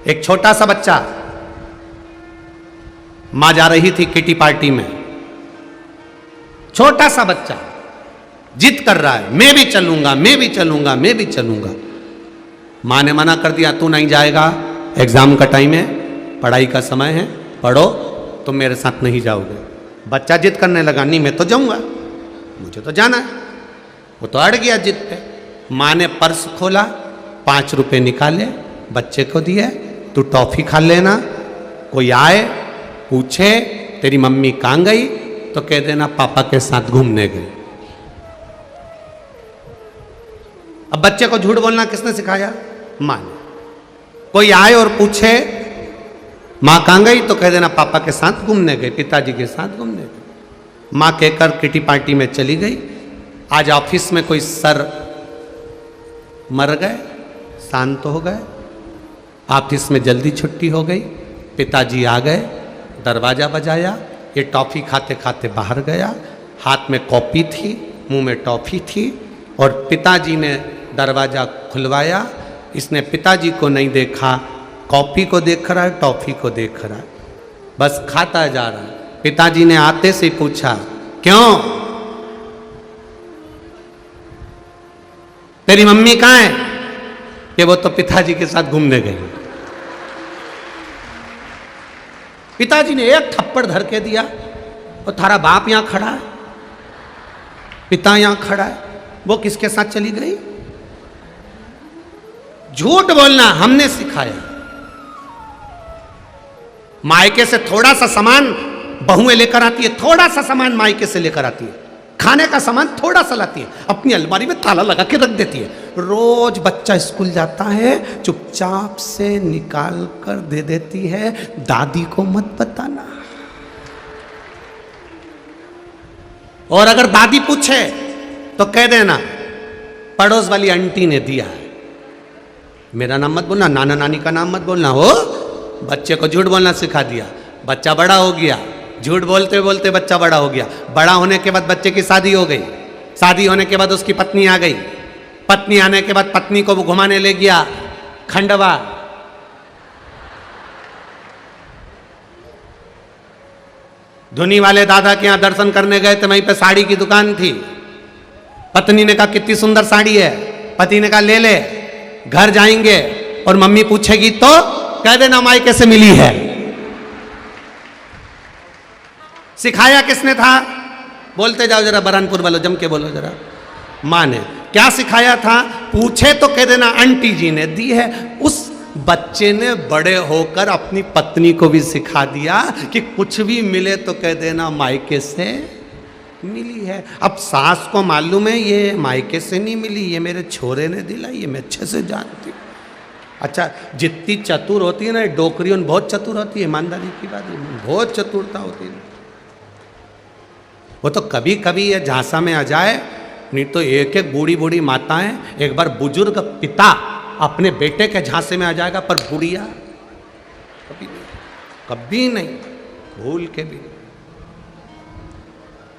एक छोटा सा बच्चा, मां जा रही थी किटी पार्टी में, छोटा सा बच्चा जिद कर रहा है, मैं भी चलूंगा, मैं भी चलूंगा, मैं भी चलूंगा। मां ने मना कर दिया, तू नहीं जाएगा, एग्जाम का टाइम है, पढ़ाई का समय है, पढ़ो, तुम मेरे साथ नहीं जाओगे। बच्चा जिद करने लगा, नहीं मैं तो जाऊंगा, मुझे तो जाना है। वो तो अड़ गया जिद पे। मां ने पर्स खोला, 5 रुपए निकाले, बच्चे को दिए, तू टॉफी खा लेना, कोई आए पूछे तेरी मम्मी कहां गई तो कह देना पापा के साथ घूमने गई। अब बच्चे को झूठ बोलना किसने सिखाया? मां ने। कोई आए और पूछे मां कहां गई तो कह देना पापा के साथ घूमने गई, पिताजी के साथ घूमने गई। मां कहकर किटी पार्टी में चली गई। आज ऑफिस में कोई सर मर गए, शांत हो गए, ऑफिस में जल्दी छुट्टी हो गई, पिताजी आ गए, दरवाजा बजाया, ये टॉफी खाते खाते बाहर गया, हाथ में कॉपी थी, मुंह में टॉफी थी, और पिताजी ने दरवाजा खुलवाया। इसने पिताजी को नहीं देखा, कॉपी को देख रहा है, टॉफी को देख रहा है, बस खाता जा रहा है। पिताजी ने आते से पूछा, क्यों, तेरी मम्मी कहां है? कि वो तो पिताजी के साथ घूमने गई। पिताजी ने एक थप्पड़ धर के दिया, और थारा बाप यहां खड़ा है, पिता यहां खड़ा है, वो किसके साथ चली गई? झूठ बोलना हमने सिखाया। मायके से थोड़ा सा सामान बहुएं लेकर आती है, थोड़ा सा सामान मायके से लेकर आती है, खाने का सामान थोड़ा सा लाती है, अपनी अलमारी में ताला लगा के रख देती है। रोज बच्चा स्कूल जाता है, चुपचाप से निकाल कर दे देती है, दादी को मत बताना। और अगर दादी पूछे तो कह देना पड़ोस वाली आंटी ने दिया है, मेरा नाम मत बोलना, नाना नानी का नाम मत बोलना। हो बच्चे को झूठ बोलना सिखा दिया। बच्चा बड़ा हो गया, झूठ बोलते बोलते बच्चा बड़ा हो गया। बड़ा होने के बाद बच्चे की शादी हो गई, शादी होने के बाद उसकी पत्नी आ गई, पत्नी आने के बाद पत्नी को वो घुमाने ले गया खंडवा। धुनी वाले दादा के यहां दर्शन करने गए थे, वहीं पे साड़ी की दुकान थी। पत्नी ने कहा कितनी सुंदर साड़ी है, पति ने कहा ले ले। घर जाएंगे और मम्मी पूछेगी तो कह देना मायके से मिली है। सिखाया किसने था? बोलते जाओ जरा, बरहानपुर वालों जम के बोलो जरा। मां ने। क्या सिखाया था? पूछे तो कह देना आंटी जी ने दी है। उस बच्चे ने बड़े होकर अपनी पत्नी को भी सिखा दिया कि कुछ भी मिले तो कह देना मायके से मिली है। अब सास को मालूम है ये मायके से नहीं मिली, ये मेरे छोरे ने दिलाई, ये मैं अच्छे से जानती हूँ। अच्छा, जितनी चतुर होती है ना डोकरी, उन बहुत चतुर होती है, ईमानदारी की बात है, बहुत चतुरता होती है। वो तो कभी कभी ये झांसा में आ जाए, नहीं तो एक एक बूढ़ी बूढ़ी माताएं, एक बार बुजुर्ग पिता अपने बेटे के झांसे में आ जाएगा, पर बुढ़िया कभी नहीं, कभी नहीं, भूल के भी।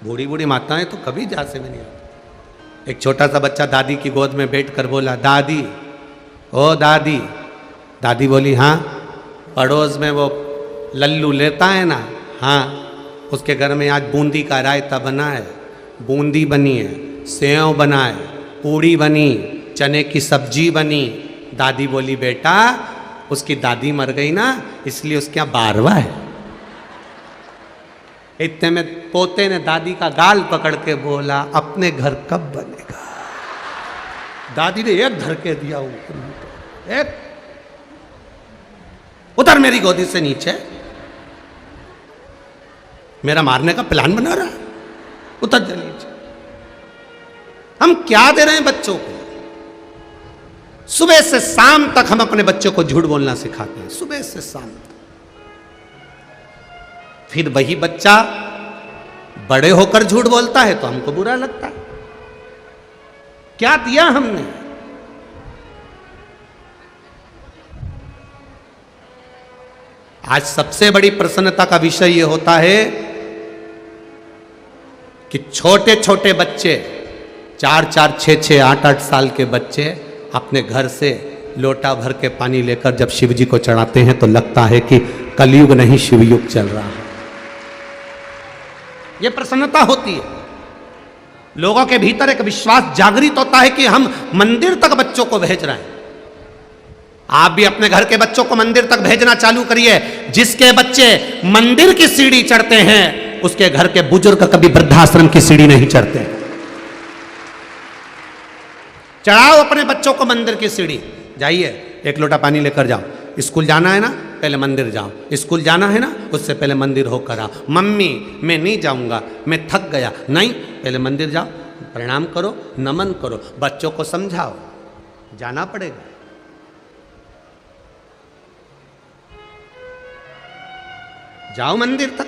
बूढ़ी बूढ़ी माताएं तो कभी झांसे में नहीं आती। एक छोटा सा बच्चा दादी की गोद में बैठकर बोला, दादी, ओ दादी। दादी बोली, हाँ। पड़ोस में वो लल्लू लेता है ना, हाँ, उसके घर में आज बूंदी का रायता बना है, बूंदी बनी है, सेव बना है, पूड़ी बनी, चने की सब्जी बनी। दादी बोली, बेटा उसकी दादी मर गई ना, इसलिए उसके यहाँ 12वां है। इतने में पोते ने दादी का गाल पकड़ के बोला, अपने घर कब बनेगा? दादी ने एक धरके दिया ऊपर, एक उतर मेरी गोदी से नीचे, मेरा मारने का प्लान बना रहा है, उतर जा नीचे। हम क्या दे रहे हैं बच्चों को? सुबह से शाम तक हम अपने बच्चों को झूठ बोलना सिखाते हैं, सुबह से शाम तक। फिर वही बच्चा बड़े होकर झूठ बोलता है तो हमको बुरा लगता है। क्या दिया हमने? आज सबसे बड़ी प्रसन्नता का विषय यह होता है कि छोटे छोटे बच्चे, 4-4, 6-6, 8-8 साल के बच्चे अपने घर से लोटा भर के पानी लेकर जब शिव जी को चढ़ाते हैं तो लगता है कि कलयुग नहीं शिवयुग चल रहा है। यह प्रसन्नता होती है, लोगों के भीतर एक विश्वास जागृत होता है कि हम मंदिर तक बच्चों को भेज रहे हैं। आप भी अपने घर के बच्चों को मंदिर तक भेजना चालू करिए। जिसके बच्चे मंदिर की सीढ़ी चढ़ते हैं उसके घर के बुजुर्ग कभी वृद्धाश्रम की सीढ़ी नहीं चढ़ते। चढ़ाओ अपने बच्चों को मंदिर की सीढ़ी। जाइए, एक लोटा पानी लेकर जाओ। स्कूल जाना है ना, पहले मंदिर जाओ। स्कूल जाना है ना, उससे पहले मंदिर होकर आओ। मम्मी मैं नहीं जाऊंगा, मैं थक गया। नहीं, पहले मंदिर जाओ, प्रणाम करो, नमन करो, बच्चों को समझाओ, जाना पड़ेगा। जाओ मंदिर तक,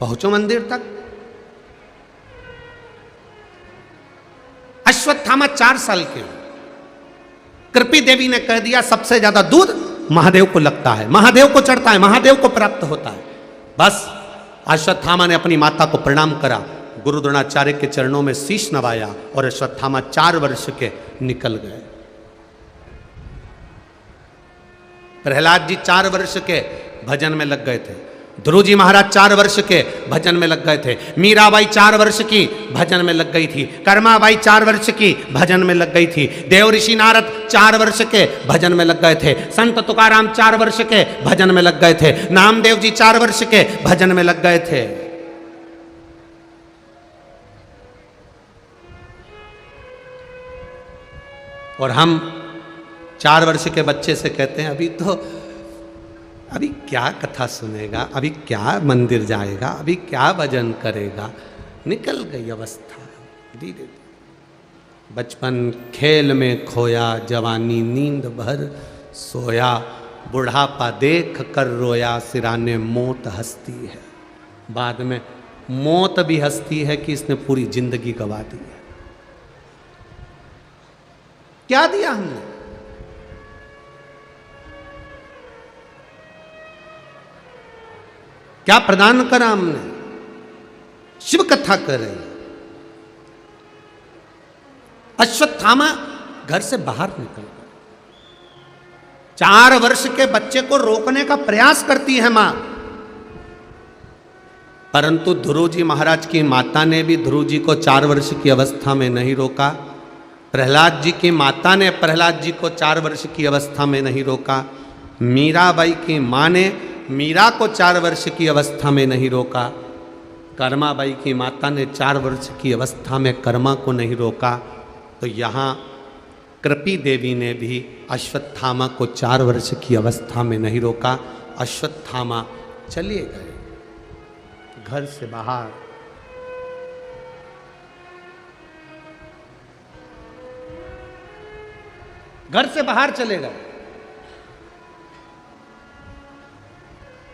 पहुंचो मंदिर तक। अश्वत्थामा 4 साल के, कृपी देवी ने कह दिया सबसे ज्यादा दूध महादेव को लगता है, महादेव को चढ़ता है, महादेव को प्राप्त होता है। बस अश्वत्थामा ने अपनी माता को प्रणाम करा, गुरु द्रोणाचार्य के चरणों में शीश नवाया और अश्वत्थामा 4 वर्ष के निकल गए। प्रहलाद जी 4 वर्ष के भजन में लग गए थे। ध्रुव जी महाराज 4 वर्ष के भजन में लग गए थे। मीराबाई 4 वर्ष की भजन में लग गई थी। कर्माबाई 4 वर्ष की भजन में लग गई थी। देव ऋषि नारद 4 वर्ष के भजन में लग गए थे। संत तुकाराम 4 वर्ष के भजन में लग गए थे। नामदेव जी 4 वर्ष के भजन में लग गए थे। और हम 4 वर्ष के बच्चे से कहते हैं अभी क्या कथा सुनेगा, अभी क्या मंदिर जाएगा, अभी क्या भजन करेगा। निकल गई अवस्था धीरे धीरे। बचपन खेल में खोया, जवानी नींद भर सोया, बुढ़ापा देख कर रोया, सिराने मौत हंसती है। बाद में मौत भी हंसती है कि इसने पूरी जिंदगी गवा दी है। क्या दिया हमने? क्या प्रदान करा हमने? शिव कथा कर रहे हैं। अश्वत्थामा घर से बाहर निकल गए। 4 वर्ष के बच्चे को रोकने का प्रयास करती है मां, परंतु ध्रुव जी महाराज की माता ने भी ध्रुव जी को 4 वर्ष की अवस्था में नहीं रोका। प्रहलाद जी की माता ने प्रहलाद जी को 4 वर्ष की अवस्था में नहीं रोका। मीराबाई की मां ने मीरा को 4 वर्ष की अवस्था में नहीं रोका। कर्माबाई की माता ने 4 वर्ष की अवस्था में कर्मा को नहीं रोका। तो यहाँ कृपी देवी ने भी अश्वत्थामा को 4 वर्ष की अवस्था में नहीं रोका। अश्वत्थामा चले गए घर से बाहर। घर से बाहर चले गए।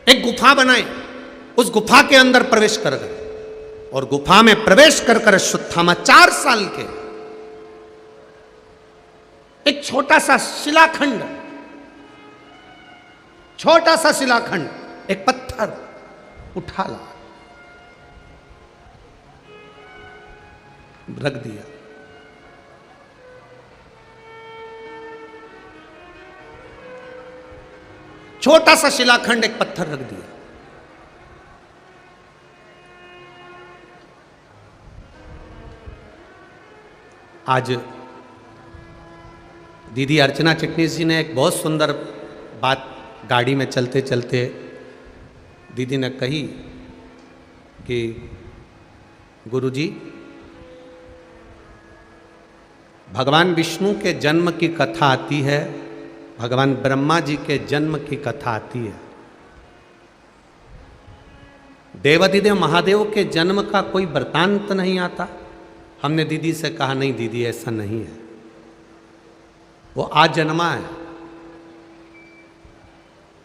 एक गुफा बनाई, उस गुफा के अंदर प्रवेश कर गए और गुफा में प्रवेश कर कर अश्वत्थामा 4 साल के एक छोटा सा शिलाखंड, एक पत्थर उठा ला, रख दिया। छोटा सा शिलाखंड, एक पत्थर रख दिया। आज दीदी अर्चना चिटनीस जी ने एक बहुत सुंदर बात गाड़ी में चलते चलते दीदी ने कही कि गुरुजी, भगवान विष्णु के जन्म की कथा आती है, भगवान ब्रह्मा जी के जन्म की कथा आती है, देवाधिदेव महादेव के जन्म का कोई वृतांत नहीं आता। हमने दीदी से कहा, नहीं दीदी ऐसा नहीं है, वो आज जन्मा है।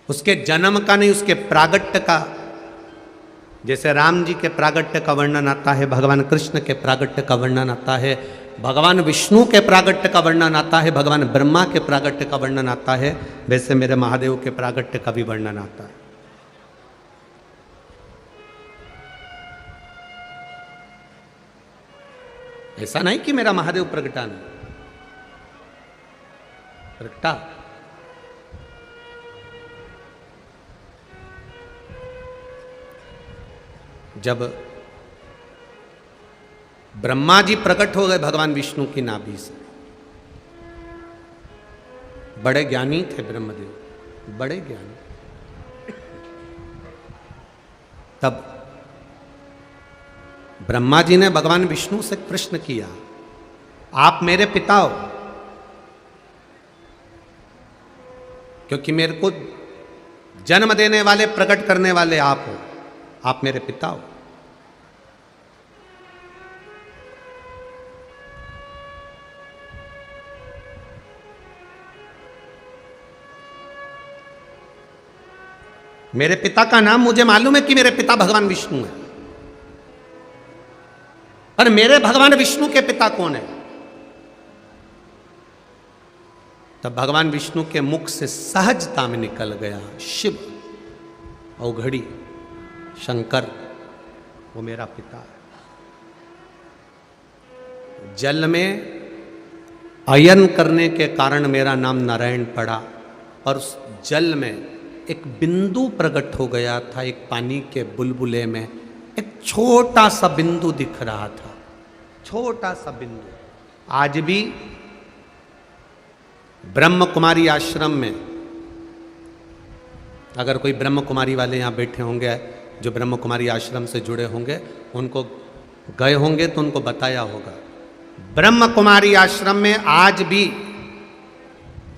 उसके जन्म का नहीं, उसके प्रागट्य का। जैसे राम जी के प्रागट्य का वर्णन आता है, भगवान कृष्ण के प्रागट्य का वर्णन आता है, भगवान विष्णु के प्रागट्य का वर्णन आता है, भगवान ब्रह्मा के प्रागट्य का वर्णन आता है, वैसे मेरे महादेव के प्रागट्य का भी वर्णन आता है। ऐसा नहीं कि मेरा महादेव प्रगटा नहीं। प्रगटा। जब ब्रह्मा जी प्रकट हो गए भगवान विष्णु की नाभि से, बड़े ज्ञानी थे ब्रह्मदेव, बड़े ज्ञानी। तब ब्रह्मा जी ने भगवान विष्णु से प्रश्न किया, आप मेरे पिता हो, क्योंकि मेरे को जन्म देने वाले, प्रकट करने वाले आप हो, आप मेरे पिता हो। मेरे पिता का नाम मुझे मालूम है कि मेरे पिता भगवान विष्णु है, पर मेरे भगवान विष्णु के पिता कौन है? तब भगवान विष्णु के मुख से सहजता में निकल गया, शिव, औघड़ी, शंकर, वो मेरा पिता है। जल में अयन करने के कारण मेरा नाम नारायण पड़ा, और उस जल में एक बिंदु प्रकट हो गया था, एक पानी के बुलबुले में एक छोटा सा बिंदु दिख रहा था, छोटा सा बिंदु। आज भी ब्रह्म कुमारी आश्रम में, अगर कोई ब्रह्म कुमारी वाले यहाँ बैठे होंगे, जो ब्रह्म कुमारी आश्रम से जुड़े होंगे, उनको गए होंगे तो उनको बताया होगा, ब्रह्म कुमारी आश्रम में आज भी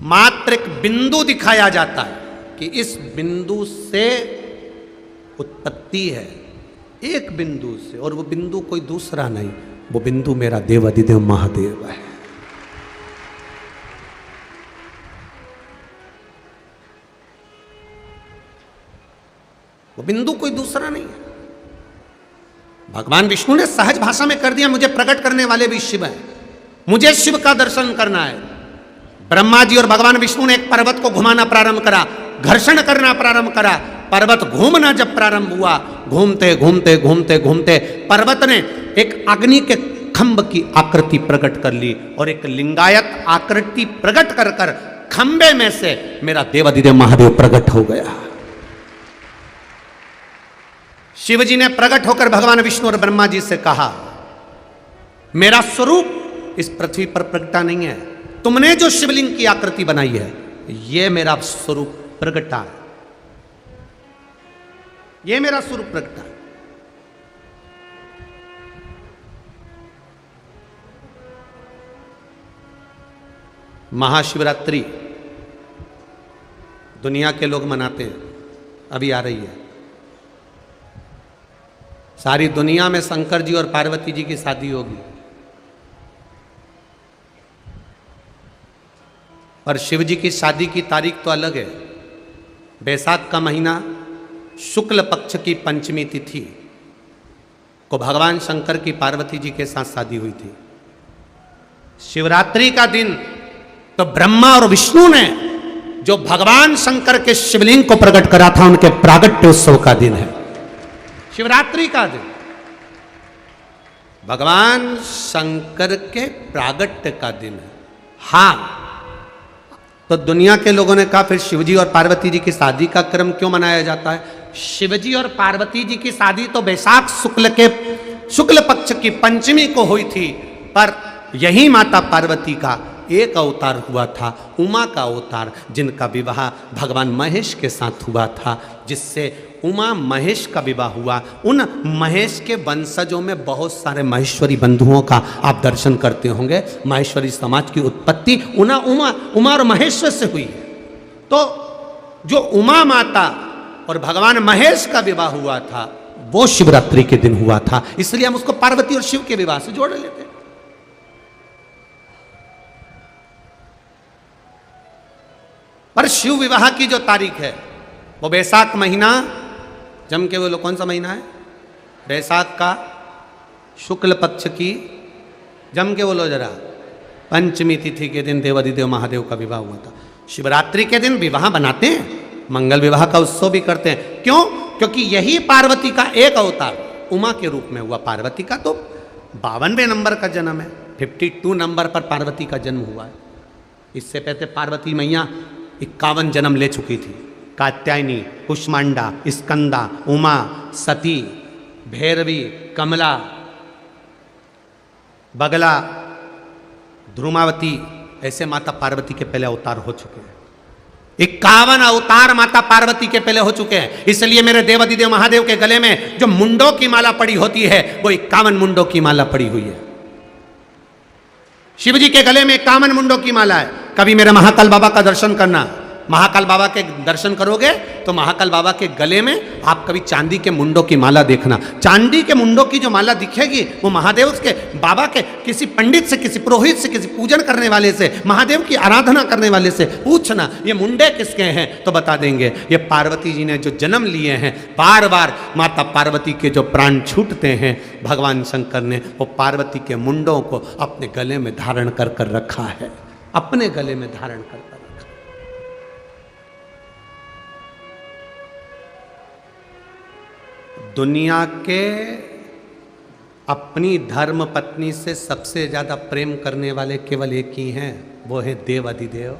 मात्र एक बिंदु दिखाया जाता है कि इस बिंदु से उत्पत्ति है, एक बिंदु से, और वो बिंदु कोई दूसरा नहीं, वो बिंदु मेरा देवाधिदेव महादेव है। वो बिंदु कोई दूसरा नहीं है। भगवान विष्णु ने सहज भाषा में कर दिया, मुझे प्रकट करने वाले भी शिव हैं, मुझे शिव का दर्शन करना है। ब्रह्मा जी और भगवान विष्णु ने एक पर्वत को घुमाना प्रारंभ करा, घर्षण करना प्रारंभ करा। पर्वत घूमना जब प्रारंभ हुआ, घूमते घूमते घूमते घूमते पर्वत ने एक अग्नि के खंभ की आकृति प्रकट कर ली, और एक लिंगायत आकृति प्रकट कर कर खंबे में से मेरा देवाधिदेव महादेव प्रकट हो गया। शिव जी ने प्रकट होकर भगवान विष्णु और ब्रह्मा जी से कहा, मेरा स्वरूप इस पृथ्वी पर प्रकटा नहीं है, तुमने जो शिवलिंग की आकृति बनाई है, यह मेरा स्वरूप प्रकटा है, यह मेरा स्वरूप प्रकटा है। महाशिवरात्रि दुनिया के लोग मनाते हैं, अभी आ रही है। सारी दुनिया में शंकर जी और पार्वती जी की शादी होगी, और शिव जी की शादी की तारीख तो अलग है। बैसाख का महीना, शुक्ल पक्ष की पंचमी तिथि को भगवान शंकर की पार्वती जी के साथ शादी हुई थी। शिवरात्रि का दिन तो ब्रह्मा और विष्णु ने जो भगवान शंकर के शिवलिंग को प्रकट करा था, उनके प्रागट्योत्सव का दिन है, शिवरात्रि का दिन, भगवान शंकर के प्रागट्य का दिन है। हां, तो दुनिया के लोगों ने कहा फिर शिवजी और पार्वती जी की शादी का क्रम क्यों मनाया जाता है? शिवजी और पार्वती जी की शादी तो बैसाख शुक्ल पक्ष की पंचमी को हुई थी, पर यही माता पार्वती का एक अवतार हुआ था, उमा का अवतार, जिनका विवाह भगवान महेश के साथ हुआ था, जिससे उमा महेश का विवाह हुआ। उन महेश के वंशजों में बहुत सारे महेश्वरी बंधुओं का आप दर्शन करते होंगे। महेश्वरी समाज की उत्पत्ति उमा और महेश्वर से हुई है। तो जो उमा माता और भगवान महेश का विवाह हुआ था, वो शिवरात्रि के दिन हुआ था, इसलिए हम उसको पार्वती और शिव के विवाह से जोड़ लेते हैं। पर शिव विवाह की जो तारीख है वो बैसाख महीना, जम के बोलो कौन सा महीना है? बैसाख का शुक्ल पक्ष की, जम के बोलो जरा, पंचमी तिथि के दिन देवाधिदेव महादेव का विवाह हुआ था। शिवरात्रि के दिन विवाह बनाते हैं, मंगल विवाह का उत्सव भी करते हैं। क्यों? क्योंकि यही पार्वती का एक अवतार उमा के रूप में हुआ। पार्वती का तो 52वें नंबर का जन्म है, 52 नंबर पर पार्वती का जन्म हुआ है। इससे पहले पार्वती मैया 51 जन्म ले चुकी थी। कात्यायनी, कुष्मांडा, स्कंदा, उमा, सती, भैरवी, कमला, बगला, ध्रुमावती, ऐसे माता पार्वती के पहले अवतार हो चुके हैं। 51 अवतार माता पार्वती के पहले हो चुके हैं। इसलिए मेरे देवाधिदेव महादेव के गले में जो मुंडों की माला पड़ी होती है वो 51 मुंडों की माला पड़ी हुई है। शिव जी के गले में 51 मुंडों की माला है। कभी मेरे महाकाल बाबा का दर्शन करना, महाकाल बाबा के दर्शन करोगे तो महाकाल बाबा के गले में आप कभी चांदी के मुंडों की माला देखना। चांदी के मुंडों की जो माला दिखेगी वो महादेव के बाबा के किसी पंडित से, किसी पुरोहित से, किसी पूजन करने वाले से, महादेव की आराधना करने वाले से पूछना ये मुंडे किसके हैं तो बता देंगे ये पार्वती जी ने जो जन्म लिए हैं। बार बार माता पार्वती के जो प्राण छूटते हैं भगवान शंकर ने वो पार्वती के मुंडों को अपने गले में धारण कर कर रखा है, अपने गले में धारण कर कर। दुनिया के अपनी धर्म पत्नी से सबसे ज्यादा प्रेम करने वाले केवल एक ही हैं, वो है देव अधिदेव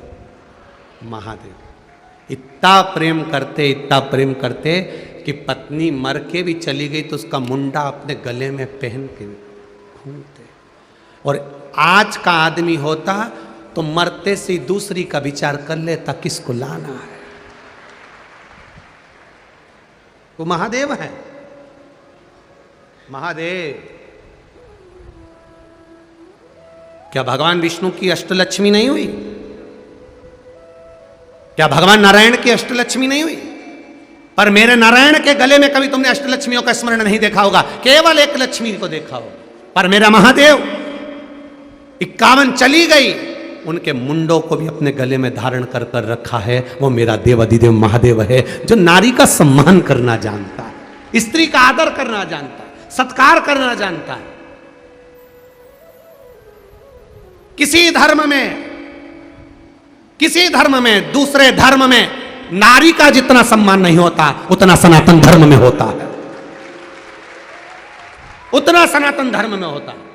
महादेव। इतना प्रेम करते कि पत्नी मर के भी चली गई तो उसका मुंडा अपने गले में पहन के घूमते। और आज का आदमी होता तो मरते से दूसरी का विचार कर लेता किसको लाना है। वो महादेव है, महादेव। क्या भगवान विष्णु की अष्टलक्ष्मी नहीं हुई? क्या भगवान नारायण की अष्टलक्ष्मी नहीं हुई? पर मेरे नारायण के गले में कभी तुमने अष्टलक्ष्मियों का स्मरण नहीं देखा होगा, केवल एक लक्ष्मी को देखा होगा। पर मेरा महादेव 51 चली गई, उनके मुंडों को भी अपने गले में धारण कर कर रखा है। वो मेरा देव अधिदेव महादेव है जो नारी का सम्मान करना जानता है, स्त्री का आदर करना जानता है, सत्कार करना जानता है। किसी धर्म में दूसरे धर्म में नारी का जितना सम्मान नहीं होता उतना सनातन धर्म में होता है, उतना सनातन धर्म में होता है।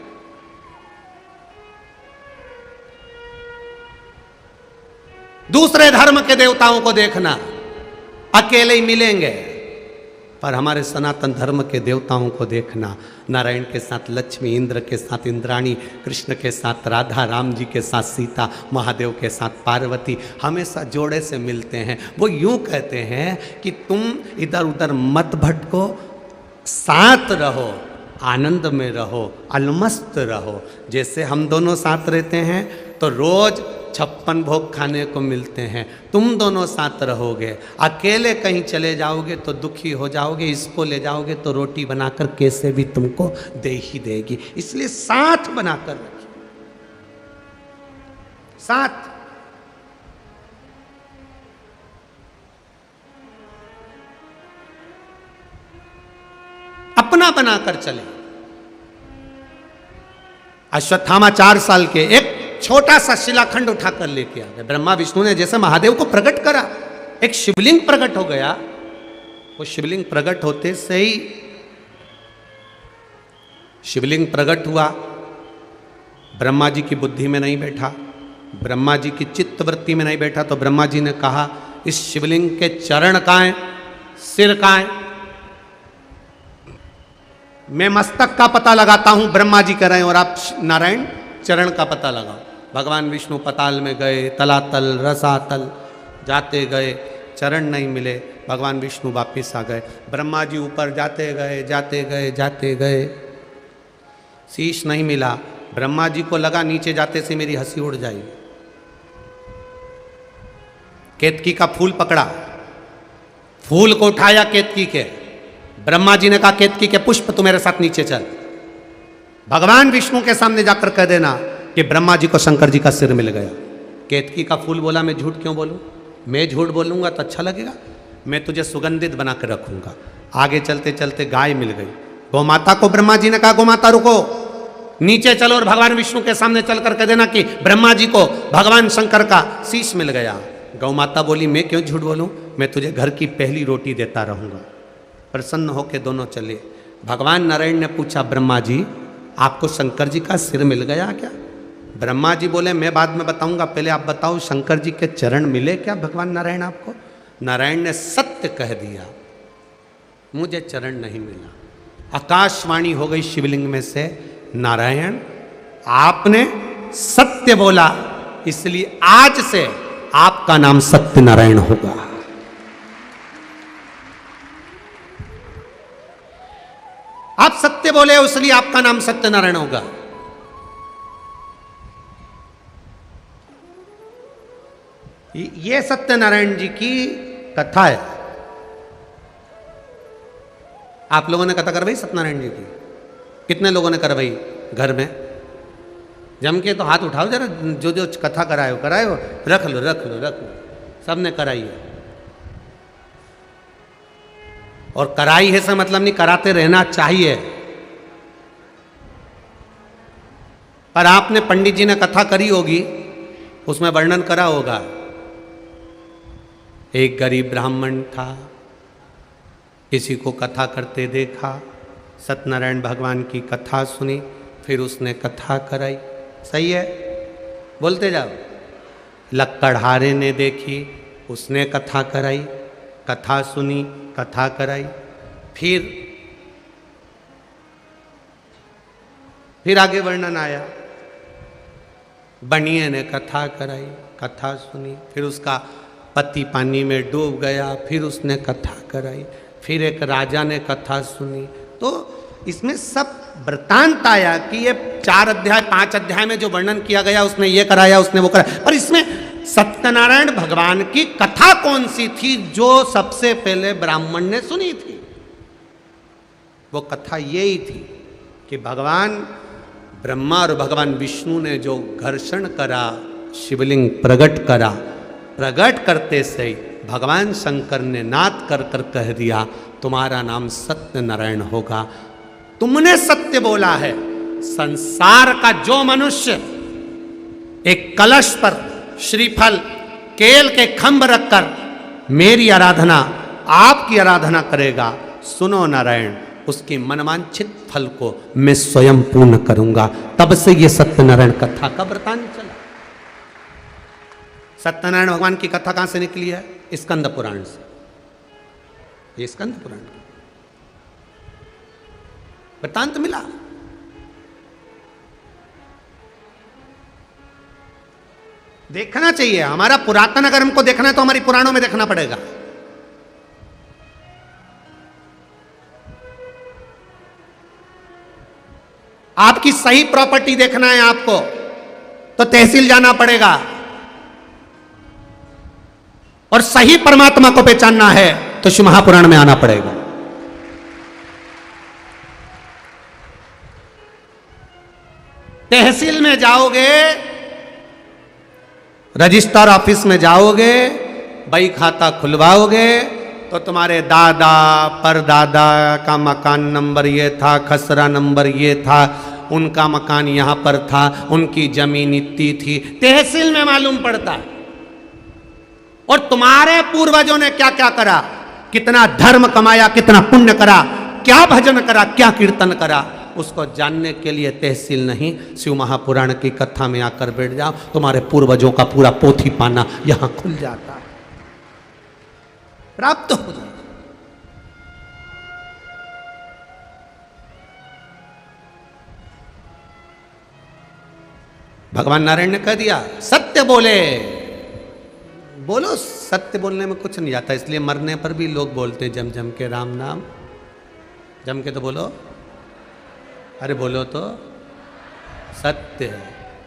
दूसरे धर्म के देवताओं को देखना अकेले ही मिलेंगे, पर हमारे सनातन धर्म के देवताओं को देखना, नारायण के साथ लक्ष्मी, इंद्र के साथ इंद्राणी, कृष्ण के साथ राधा, राम जी के साथ सीता, महादेव के साथ पार्वती, हमेशा जोड़े से मिलते हैं। वो यूं कहते हैं कि तुम इधर उधर मत भटको, साथ रहो, आनंद में रहो, अलमस्त रहो। जैसे हम दोनों साथ रहते हैं तो रोज 56 भोग खाने को मिलते हैं, तुम दोनों साथ रहोगे। अकेले कहीं चले जाओगे तो दुखी हो जाओगे, इसको ले जाओगे तो रोटी बनाकर कैसे भी तुमको दे ही देगी। इसलिए साथ बनाकर रखिए, साथ। अपना बनाकर चले। अश्वत्थामा 4 साल के एक छोटा सा शिलाखंड उठाकर लेके आ गए। ब्रह्मा विष्णु ने जैसे महादेव को प्रकट करा, एक शिवलिंग प्रकट हो गया। वो शिवलिंग प्रकट होते से ही शिवलिंग प्रकट हुआ, ब्रह्मा जी की बुद्धि में नहीं बैठा, ब्रह्मा जी की चित्तवृत्ति में नहीं बैठा। तो ब्रह्मा जी ने कहा इस शिवलिंग के चरण कहाँ हैं, सिर कहाँ है? मैं मस्तक का पता लगाता हूं, ब्रह्मा जी कह रहे हैं, और आप नारायण चरण का पता लगाओ। भगवान विष्णु पताल में गए, तलातल रसातल जाते गए, चरण नहीं मिले। भगवान विष्णु वापिस आ गए। ब्रह्मा जी ऊपर जाते गए, शीश नहीं मिला। ब्रह्मा जी को लगा नीचे जाते से मेरी हंसी उड़ जाएगी। केतकी का फूल पकड़ा, फूल को उठाया केतकी के। ब्रह्मा जी ने कहा केतकी के पुष्प तू मेरे साथ नीचे चल। भगवान विष्णु के सामने जाकर कह देना कि ब्रह्मा जी को शंकर जी का सिर मिल गया। केतकी का फूल बोला मैं झूठ क्यों बोलूं? मैं झूठ बोलूंगा तो अच्छा लगेगा, मैं तुझे सुगंधित बना कर रखूंगा। आगे चलते चलते गाय मिल गई। गौमाता को ब्रह्मा जी ने कहा गौमाता रुको, नीचे चलो और भगवान विष्णु के सामने चलकर कह देना कि ब्रह्मा जी को भगवान शंकर का शीश मिल गया। गौमाता बोली मैं क्यों झूठ बोलूं, मैं तुझे घर की पहली रोटी देता रहूंगा। प्रसन्न होकर दोनों चले। भगवान नारायण ने पूछा ब्रह्मा जी आपको शंकर जी का सिर मिल गया क्या? ब्रह्मा जी बोले मैं बाद में बताऊंगा, पहले आप बताओ शंकर जी के चरण मिले क्या भगवान नारायण आपको? नारायण ने सत्य कह दिया, मुझे चरण नहीं मिला। आकाशवाणी हो गई शिवलिंग में से, नारायण आपने सत्य बोला, इसलिए आज से आपका नाम सत्यनारायण होगा। आप सत्य बोले इसलिए आपका नाम सत्यनारायण होगा। ये सत्यनारायण जी की कथा है। आप लोगों ने कथा करवाई सत्यनारायण जी की? कितने लोगों ने करवाई घर में? जम के तो हाथ उठाओ जरा, जो जो कथा कराए हो, रख लो रख लो रख लो, सबने कराई है। और कराई है से मतलब नहीं, कराते रहना चाहिए। पर आपने पंडित जी ने कथा करी होगी, उसमें वर्णन करा होगा, एक गरीब ब्राह्मण था, किसी को कथा करते देखा, सत्यनारायण भगवान की कथा सुनी, फिर उसने कथा कराई। सही है, बोलते जाओ। लक्कड़हारे ने देखी, उसने कथा कराई, कथा सुनी, कथा कराई। फिर आगे वर्णन आया, बनिए ने कथा कराई, कथा सुनी, फिर उसका पति पानी में डूब गया, फिर उसने कथा कराई, फिर एक राजा ने कथा सुनी। तो इसमें सब वृतांत आया कि ये 4 अध्याय 5 अध्याय में जो वर्णन किया गया, उसने ये कराया, उसने वो कराया। पर इसमें सत्यनारायण भगवान की कथा कौन सी थी जो सबसे पहले ब्राह्मण ने सुनी थी? वो कथा यही थी कि भगवान ब्रह्मा और भगवान विष्णु ने जो घर्षण करा, शिवलिंग प्रकट करा, प्रकट करते से भगवान शंकर ने नाद कर कर कह दिया, तुम्हारा नाम सत्यनारायण होगा। तुमने सत्य बोला है। संसार का जो मनुष्य एक कलश पर श्रीफल केल के खंभ रखकर मेरी आराधना, आपकी आराधना करेगा, सुनो नारायण, उसकी मनवांछित फल को मैं स्वयं पूर्ण करूंगा। तब से ये सत्यनारायण कथा का वृतांत चला। सत्यनारायण भगवान की कथा कहां से निकली है? स्कंद पुराण से। ये स्कंद पुराण वृतांत मिला। देखना चाहिए। हमारा पुरातन अगर हमको देखना है तो हमारी पुराणों में देखना पड़ेगा। आपकी सही प्रॉपर्टी देखना है आपको तो तहसील जाना पड़ेगा, और सही परमात्मा को पहचानना है तो शिव महापुराण में आना पड़ेगा। तहसील में जाओगे, रजिस्टर ऑफिस में जाओगे, बही खाता खुलवाओगे तो तुम्हारे दादा परदादा का मकान नंबर ये था, खसरा नंबर ये था, उनका मकान यहां पर था, उनकी जमीन इतनी थी, तहसील में मालूम पड़ता है। और तुम्हारे पूर्वजों ने क्या क्या करा, कितना धर्म कमाया, कितना पुण्य करा, क्या भजन करा, क्या कीर्तन करा, उसको जानने के लिए तहसील नहीं, शिव महापुराण की कथा में आकर बैठ जाओ, तुम्हारे पूर्वजों का पूरा पोथी पाना यहां खुल जाता है, प्राप्त हो जाता। भगवान नारायण ने कह दिया सत्य बोले। बोलो, सत्य बोलने में कुछ नहीं जाता, इसलिए मरने पर भी लोग बोलते हैं जम जम के राम नाम। जम के तो बोलो, अरे बोलो तो सत्य है।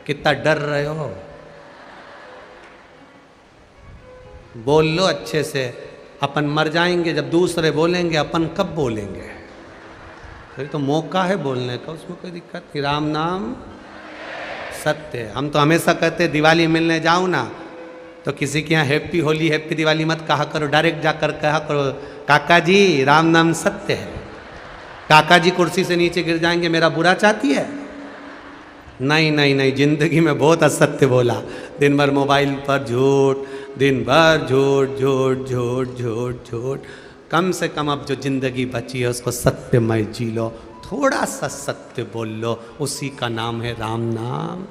कितना डर रहे हो, बोल लो अच्छे से। अपन मर जाएंगे, जब दूसरे बोलेंगे अपन कब बोलेंगे? फिर तो मौका है बोलने का, उसमें कोई दिक्कत नहीं। राम नाम सत्य है। हम तो हमेशा कहते दिवाली मिलने जाओ ना तो किसी के यहाँ हैप्पी होली हैप्पी दिवाली मत कहा करो, डायरेक्ट जाकर कहा करो काका जी राम नाम सत्य है। काका जी कुर्सी से नीचे गिर जाएंगे, मेरा बुरा चाहती है? नहीं नहीं नहीं, जिंदगी में बहुत असत्य बोला। दिन भर मोबाइल पर झूठ, दिन भर झूठ झूठ झूठ झूठ झूठ। कम से कम अब जो जिंदगी बची है उसको सत्यमय जी लो, थोड़ा सा सत्य बोल लो, उसी का नाम है राम नाम।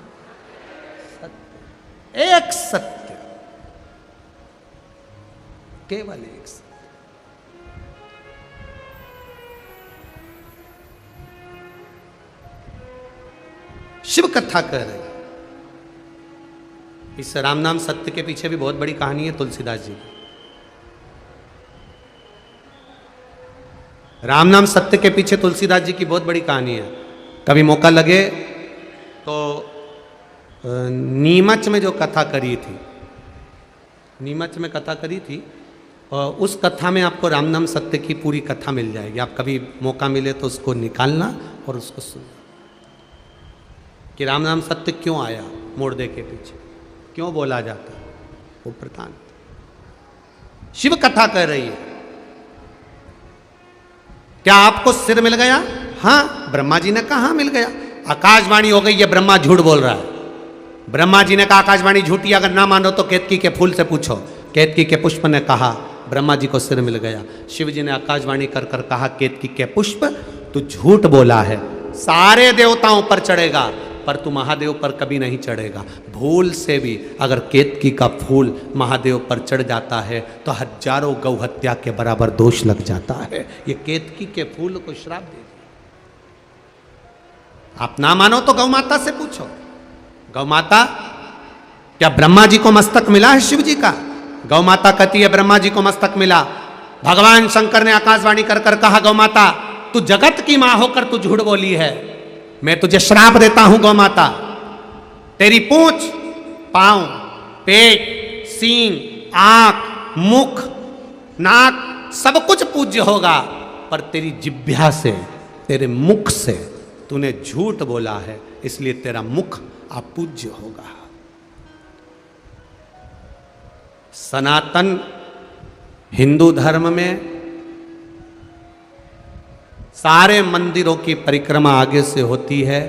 एक सत्य, केवल एक सत्य। शिव कथा कह रहे। इस राम नाम सत्य के पीछे भी बहुत बड़ी कहानी है तुलसीदास जी की। राम नाम सत्य के पीछे तुलसीदास जी की बहुत बड़ी कहानी है। कभी मौका लगे तो नीमच में जो कथा करी थी, नीमच में कथा करी थी, और उस कथा में आपको राम नाम सत्य की पूरी कथा मिल जाएगी। आप कभी मौका मिले तो उसको निकालना और उसको सुनना कि राम नाम सत्य क्यों आया मुर्दे के पीछे, क्यों बोला जाता है, वो प्रधान शिव कथा कह रही है। क्या आपको सिर मिल गया? हाँ, ब्रह्मा जी ने कहा मिल गया। आकाशवाणी हो गई, ये ब्रह्मा झूठ बोल रहा है। ब्रह्मा जी ने कहा आकाशवाणी झूठी, अगर ना मानो तो केतकी के फूल से पूछो। केतकी के पुष्प ने कहा ब्रह्मा जी को सिर मिल गया। शिव जी ने आकाशवाणी कर कर कहा केतकी के पुष्प तू झूठ बोला है, सारे देवताओं पर चढ़ेगा पर तू महादेव पर कभी नहीं चढ़ेगा। भूल से भी अगर केतकी का फूल महादेव पर चढ़ जाता है तो हजारों गौ हत्या के बराबर दोष लग जाता है। ये केतकी के फूल को श्राप दे दिया। आप ना मानो तो गौ माता से पूछो। गौ माता, क्या ब्रह्मा जी को मस्तक मिला है शिव जी का? गौ माता कहती है ब्रह्मा जी को मस्तक मिला। भगवान शंकर ने आकाशवाणी कर कर कहा गौ माता तू जगत की मां होकर तू झूठ बोली है, मैं तुझे श्राप देता हूं गौ माता। तेरी पूंछ, पांव, पेट, सींग, आंख, मुख, नाक सब कुछ पूज्य होगा, पर तेरी जिह्वा से, तेरे मुख से तूने झूठ बोला है, इसलिए तेरा मुख अपूज्य होगा। सनातन हिंदू धर्म में सारे मंदिरों की परिक्रमा आगे से होती है,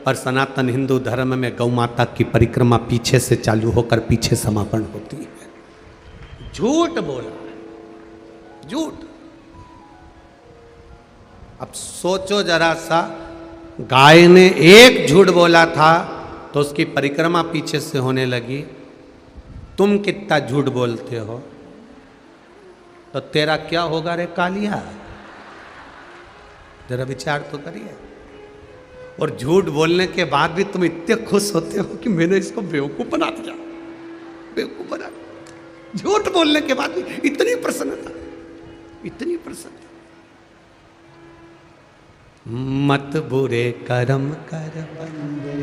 पर सनातन हिंदू धर्म में गौ माता की परिक्रमा पीछे से चालू होकर पीछे समापन होती है। झूठ बोला, झूठ। अब सोचो जरा सा, गाय ने एक झूठ बोला था तो उसकी परिक्रमा पीछे से होने लगी। तुम कितना झूठ बोलते हो तो तेरा क्या होगा रे कालिया? जरा विचार तो करिए। और झूठ बोलने के बाद भी तुम इतने खुश होते हो कि मैंने इसको बेवकूफ बना दिया, बेवकूफ बना दिया। झूठ बोलने के बाद भी इतनी प्रसन्नता, इतनी प्रसन्नता। मत बुरे कर्म कर बंदे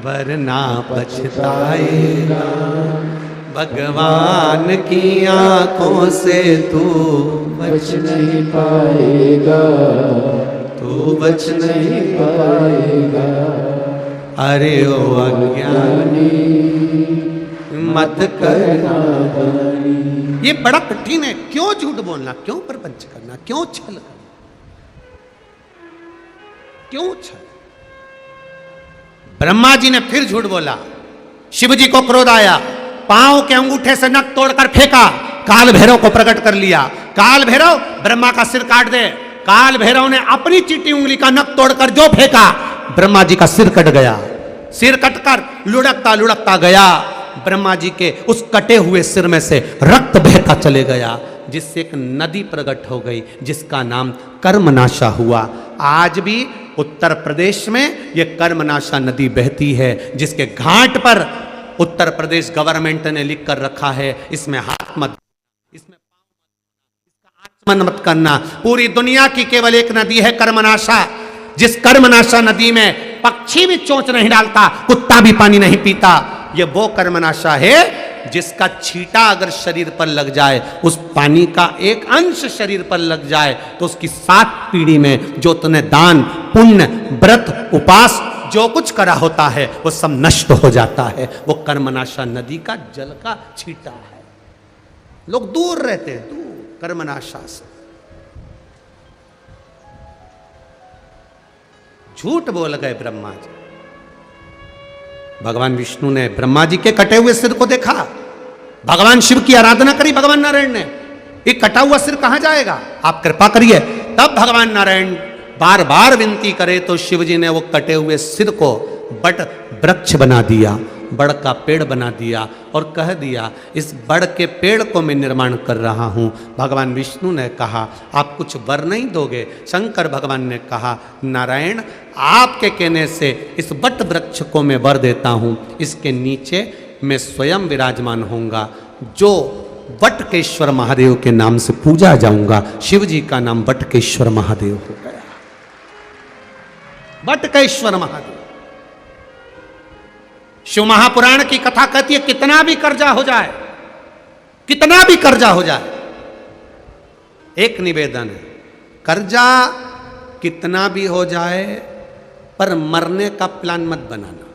वरना पछताएगा, भगवान की आंखों से तू बच नहीं पाएगा, तू बच नहीं पाएगा। अरे ओ अज्ञानी मत करना। ये बड़ा कठिन है। क्यों झूठ बोलना, क्यों प्रपंच करना, क्यों छल करना, क्यों छल? ब्रह्मा जी ने फिर झूठ बोला। शिव जी को क्रोध आया, पांव के अंगूठे से नख तोड़कर फेंका, काल भैरव को प्रकट कर लिया। काल भैरव ब्रह्मा का सिर काट दे। काल भैरव ने अपनी चीटी उंगली का नख तोड़कर जो फेंका, ब्रह्मा जी का सिर कट गया। सिर कटकर लुढ़कता लुढ़कता गया। ब्रह्मा जी के उस कटे हुए सिर में से रक्त बहता चले गया, जिससे एक नदी प्रकट हो गई जिसका नाम कर्मनाशा हुआ। आज भी उत्तर प्रदेश में यह कर्मनाशा नदी बहती है, जिसके घाट पर उत्तर प्रदेश गवर्नमेंट ने लिख कर रखा है इसमें हाथ मत, इसमें आचमन मत करना। पूरी दुनिया की केवल एक नदी है कर्मनाशा, जिस कर्मनाशा नदी में पक्षी भी चोंच नहीं डालता, कुत्ता भी पानी नहीं पीता। ये वो कर्मनाशा है जिसका छींटा अगर शरीर पर लग जाए, उस पानी का एक अंश शरीर पर लग जाए, तो उसकी 7 पीढ़ी में जो तुमने दान, पुण्य, व्रत, उपास जो कुछ करा होता है वो सब नष्ट हो जाता है। वो कर्मनाशा नदी का जल का छींटा है। लोग दूर रहते हैं, दूर कर्मनाशा से। झूठ बोल गए ब्रह्मा जी। भगवान विष्णु ने ब्रह्मा जी के कटे हुए सिर को देखा, भगवान शिव की आराधना करी। भगवान नारायण ने, ये कटा हुआ सिर कहां जाएगा, आप कृपा करिए। तब भगवान नारायण बार बार विनती करे तो शिव जी ने वो कटे हुए सिर को बट वृक्ष बना दिया। बड़ का पेड़ बना दिया और कह दिया इस बड़ के पेड़ को मैं निर्माण कर रहा हूँ। भगवान विष्णु ने कहा आप कुछ वर नहीं दोगे? शंकर भगवान ने कहा नारायण आपके कहने से इस वट वृक्ष को मैं वर देता हूँ, इसके नीचे मैं स्वयं विराजमान होऊंगा, जो वटकेश्वर महादेव के नाम से पूजा जाऊंगा। शिव जी का नाम वटकेश्वर महादेव हो गया। वटकेश्वर महादेव। शिव महापुराण की कथा कहती है कितना भी कर्जा हो जाए, कितना भी कर्जा हो जाए, एक निवेदन है, कर्जा कितना भी हो जाए पर मरने का प्लान मत बनाना।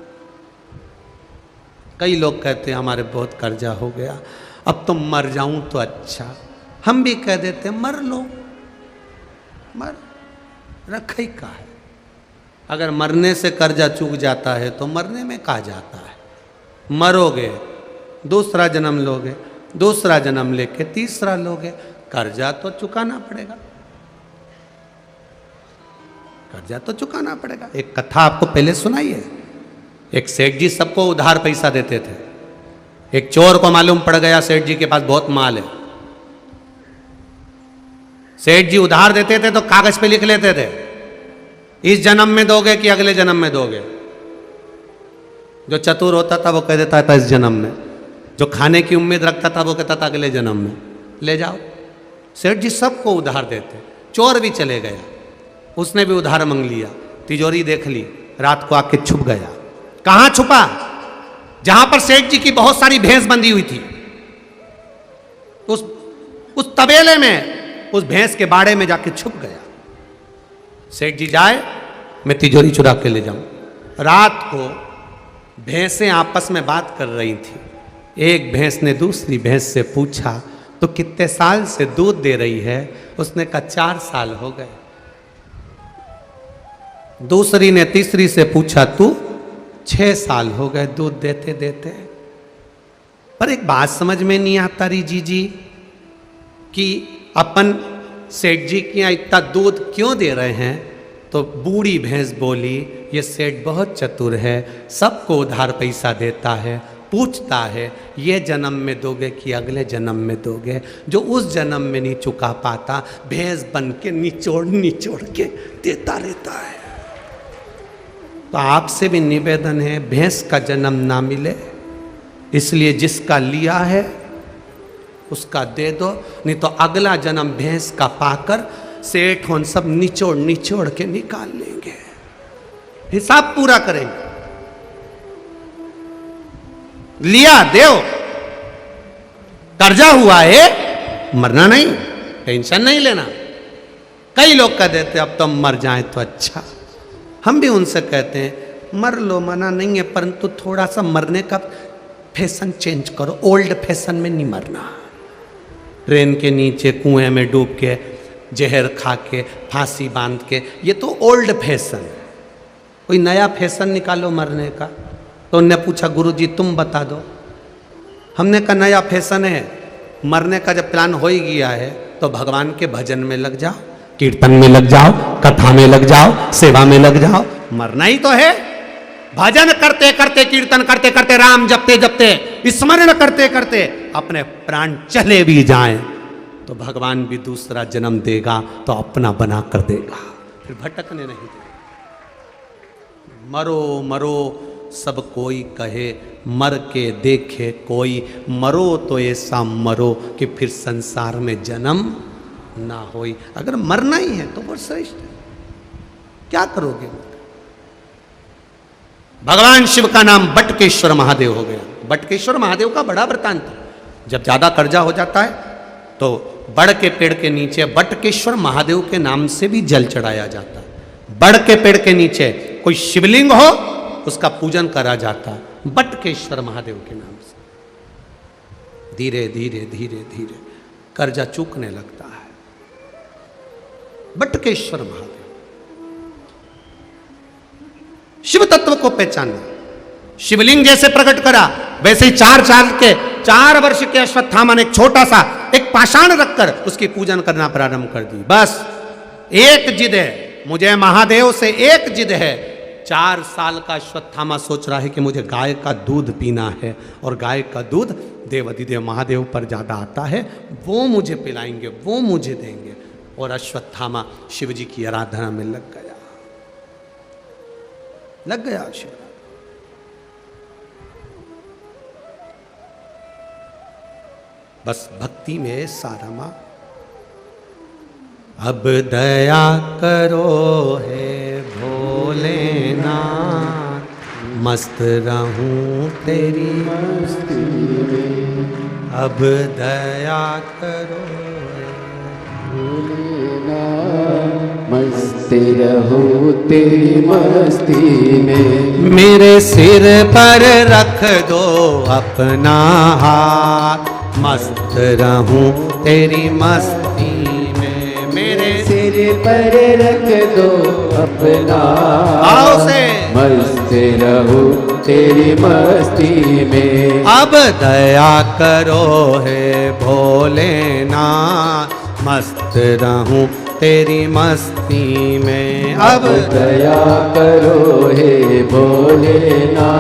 कई लोग कहते हैं हमारे बहुत कर्जा हो गया, अब तो मर जाऊं तो अच्छा। हम भी कह देते मर लो, मर रखा ही का है। अगर मरने से कर्जा चूक जाता है तो मरने में कहा जाता है। मरोगे दूसरा जन्म लोगे, दूसरा जन्म लेके तीसरा लोगे, कर्जा तो चुकाना पड़ेगा, कर्जा तो चुकाना पड़ेगा। एक कथा आपको पहले सुनाई है, एक सेठ जी सबको उधार पैसा देते थे। एक चोर को मालूम पड़ गया सेठ जी के पास बहुत माल है। सेठ जी उधार देते थे तो कागज पे लिख लेते थे इस जन्म में दोगे कि अगले जन्म में दोगे। जो चतुर होता था वो कह देता था इस जन्म में, जो खाने की उम्मीद रखता था वो कहता था अगले जन्म में ले जाओ। सेठ जी सबको उधार देते। चोर भी चले गया, उसने भी उधार मांग लिया, तिजोरी देख ली, रात को आके छुप गया। कहां छुपा? जहां पर सेठ जी की बहुत सारी भैंस बंधी हुई थी, उस तबेले में, उस भैंस के बाड़े में जाके छुप गया। सेठ जी जाए मैं तिजोरी चुरा के ले जाऊं। रात को भैंसें आपस में बात कर रही थी। एक भैंस ने दूसरी भैंस से पूछा तो कितने साल से दूध दे रही है? उसने कहा 4 साल हो गए। दूसरी ने तीसरी से पूछा तू? 6 साल हो गए दूध देते देते। पर एक बात समझ में नहीं आता रही जी कि अपन सेठ जी के यहाँ इतना दूध क्यों दे रहे हैं? तो बूढ़ी भैंस बोली ये सेठ बहुत चतुर है, सबको उधार पैसा देता है, पूछता है ये जन्म में दोगे कि अगले जन्म में दोगे। जो उस जन्म में नहीं चुका पाता भैंस बन के निचोड़ निचोड़ के देता रहता है। तो आपसे भी निवेदन है भैंस का जन्म ना मिले, इसलिए जिसका लिया है उसका दे दो, नहीं तो अगला जन्म भैंस का पाकर सेठ उन सब निचोड़ निचोड़ के निकाल लेंगे, हिसाब पूरा करेंगे। लिया देव, कर्जा हुआ है, मरना नहीं, टेंशन नहीं लेना। कई लोग कह देते अब तो मर जाए तो अच्छा। हम भी उनसे कहते हैं मर लो, मना नहीं है, परंतु थोड़ा सा मरने का फैशन चेंज करो। ओल्ड फैशन में नहीं मरना, ट्रेन के नीचे कुएं में डूब के, जहर खा के, फांसी बांध के, ये तो ओल्ड फैशन। कोई नया फैशन निकालो मरने का। तो उनने पूछा गुरुजी तुम बता दो। हमने कहा नया फैशन है, मरने का जब प्लान हो ही गया है तो भगवान के भजन में लग जाओ, कीर्तन में लग जाओ, कथा में लग जाओ, सेवा में लग जाओ। मरना ही तो है। भजन करते करते, कीर्तन करते करते, राम जपते जपते, स्मरण करते करते अपने प्राण चले भी जाएं तो भगवान भी दूसरा जन्म देगा तो अपना बना कर देगा, फिर भटकने नहीं देगा। मरो मरो सब कोई कहे, मर के देखे कोई, मरो तो ऐसा मरो कि फिर संसार में जन्म ना होई। अगर मरना ही है तो बहुत श्रेष्ठ है, क्या करोगे? भगवान शिव का नाम बटकेश्वर महादेव हो गया। बटकेश्वर महादेव का बड़ा वृतांत है। जब ज्यादा कर्जा हो जाता है तो बड़ के पेड़ के नीचे बटकेश्वर महादेव के नाम से भी जल चढ़ाया जाता है। बड़ के पेड़ के नीचे कोई शिवलिंग हो उसका पूजन करा जाता है बटकेश्वर महादेव के नाम से। धीरे धीरे धीरे धीरे कर्जा चूकने लगता है। बटकेश्वर महादेव। शिव तत्व को पहचानना। शिवलिंग जैसे प्रकट करा वैसे ही 4 वर्ष के अश्वत्थामा ने एक छोटा सा एक पाषाण रखकर उसकी पूजन करना प्रारंभ कर दी। बस एक जिद है, मुझे महादेव से एक जिद है, 4 साल का अश्वत्थामा सोच रहा है कि मुझे गाय का दूध पीना है, और गाय का दूध देवाधिदेव महादेव पर ज़्यादा आता है, वो मुझे पिलाएंगे, वो मुझे देंगे। और अश्वत्थामा शिव जी की आराधना में लग गया शिव। बस भक्ति में सारा मां। अब दया करो हे भोलेनाथ, मस्त रहूं तेरी मस्ती में। अब दया करो भोलेनाथ, मस्त रहूं तेरी मस्ती में। मेरे सिर पर रख दो अपना हाथ, मस्त रहूं तेरी मस्ती में। मेरे सिर पर रख दो अपना, आओ से मस्त रहूं तेरी मस्ती में। अब दया करो हे भोलेनाथ, मस्त रहूं तेरी मस्ती में। अब दया करो हे भोलेनाथ।